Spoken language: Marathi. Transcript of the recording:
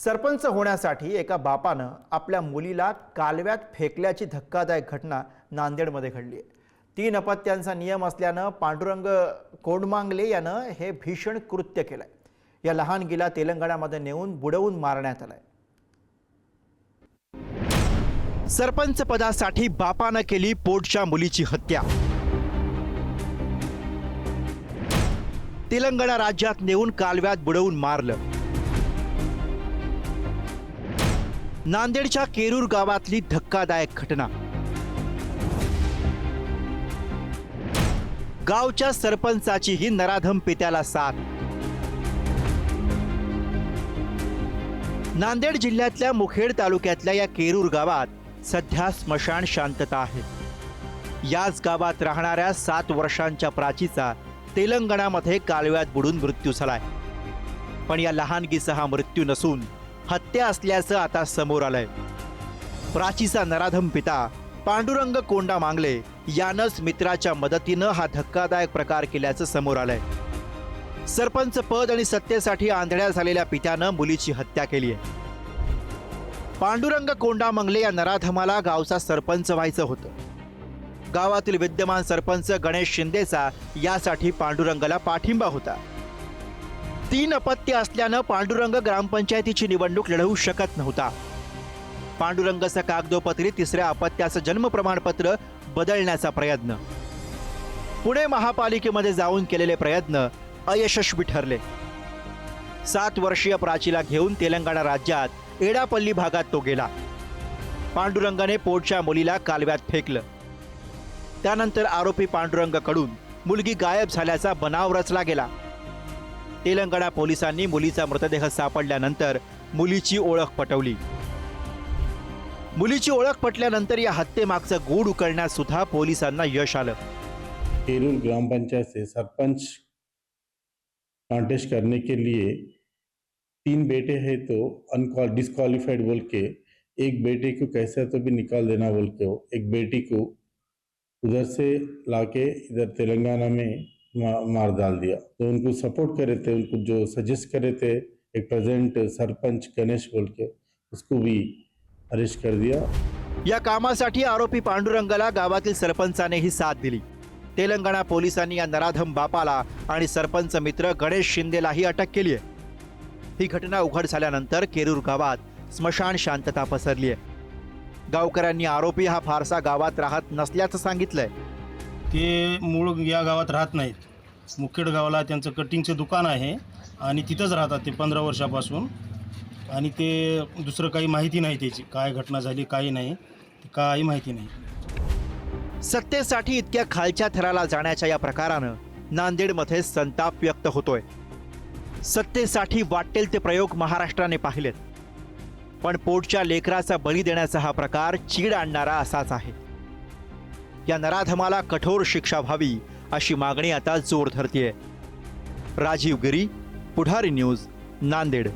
सरपंच होण्यासाठी एका बापानं आपल्या मुलीला कालव्यात फेकल्याची धक्कादायक घटना नांदेडमध्ये घडली आहे। 3 अपत्यांचा नियम असल्यानं पांडुरंग कोंडमांगले यानं हे भीषण कृत्य केलंय। या लहानगीला तेलंगणामध्ये नेऊन बुडवून मारण्यात आलंय। सरपंच पदासाठी बापानं केली पोटच्या मुलीची हत्या। तेलंगणा राज्यात नेऊन कालव्यात बुडवून मारलं। नांदेडच्या केरूर गावातली धक्कादायक घटना। गावच्या सरपंचाची ही नराधम पित्याला साथ। नांदेड जिल्ह्यातल्या मुखेड तालुक्यातल्या या केरूर गावात सध्या स्मशान शांतता आहे। याच गावात राहणाऱ्या 7 वर्षांच्या प्राचीचा तेलंगणामध्ये कालव्यात बुडून मृत्यू झालाय। पण या लहानगीचा हा मृत्यू नसून हत्या असल्याचं आता समोर आलंय। प्राचीचा नराधम पिता पांडुरंग कोंडामांगले यानंच मित्राच्या मदतीनं हा धक्कादायक प्रकार केल्याचं समोर आलंय। सरपंच पद आणि सत्तेसाठी आंधळ्या झालेल्या पित्यानं मुलीची हत्या केली आहे। पांडुरंग कोंडामांगले या नराधमाला गावचा सरपंच व्हायचं होतं। गावातील विद्यमान सरपंच गणेश शिंदेचा यासाठी पांडुरंगाला पाठिंबा होता। 3 अपत्य असल्यानं पांडुरंग ग्रामपंचायतीची निवडणूक लढवू शकत नव्हता। पांडुरंगचं कागदोपत्री 3ऱ्या अपत्याचं जन्म प्रमाणपत्र बदलण्याचा प्रयत्न, पुणे महापालिकेमध्ये जाऊन केलेले प्रयत्न अयशस्वी ठरले। 7 वर्षीय प्राचीला घेऊन तेलंगणा राज्यात एडापल्ली भागात तो गेला। पांडुरंगाने पोटच्या मुलीला कालव्यात फेकलं। त्यानंतर आरोपी पांडुरंगकडून मुलगी गायब झाल्याचा बनाव रचला गेला। तेलंगणा पोलिसांनी मुलीचा मृतदेह सापडल्यानंतर मुलीची ओळख पटवली। मुलीची ओळख पटल्यानंतर या हत्येमागचं गूढ उकलण्यात सुद्धा पोलिसांना यश आलं। केरूर ग्राम पंचायत से सरपंच कॉन्टेस्ट करने के लिए 3 बेटे हैं तो डिस्क्वालिफाइड बोल के, एक बेटे को कैसे तो भी निकाल देना बोल के, एक बेटी को उधर से लाके इधर तेलंगाना में मार डाल दिया। तो उनको सपोर्ट करे थे, उनको जो सजेस्ट करे थे एक प्रेजेंट सरपंच गणेश बोल के, उसको भी अरेस्ट कर दिया। या कामासाठी आरोपी पांडुरंगाला गावातील सरपंचानेही साथ दिली। तेलंगणा पोलिसांनी या नराधम बापाला आणि सरपंच मित्र गणेश शिंदेलाही अटक केली आहे। ही घटना उघड झाल्यानंतर केरूर गावात स्मशान शांतता पसरली आहे। गावकऱ्यांनी आरोपी हा फारसा गावात राहत नसल्याचं सांगितलंय। ते मूळ या गावात राहत नाहीत। मुखेड गावाला त्यांचं कटिंगचं दुकान आहे आणि तिथंच राहतात ते 15 वर्षापासून। आणि ते दुसरं काही माहिती नाही, त्याची काय घटना झाली काही नाही, काही माहिती नाही। सत्तेसाठी इतक्या खालच्या थराला जाण्याच्या या प्रकारानं नांदेडमध्ये संताप व्यक्त होतोय। सत्तेसाठी वाटेल ते प्रयोग महाराष्ट्राने पाहिलेत, पण पोटच्या लेकराचा बळी देण्याचा हा प्रकार चीड आणणारा असाच आहे। या नराधमाला कठोर शिक्षा व्हावी अशी मागणी आता जोर धरतीये। राजीव गिरी, पुढारी न्यूज, नांदेड।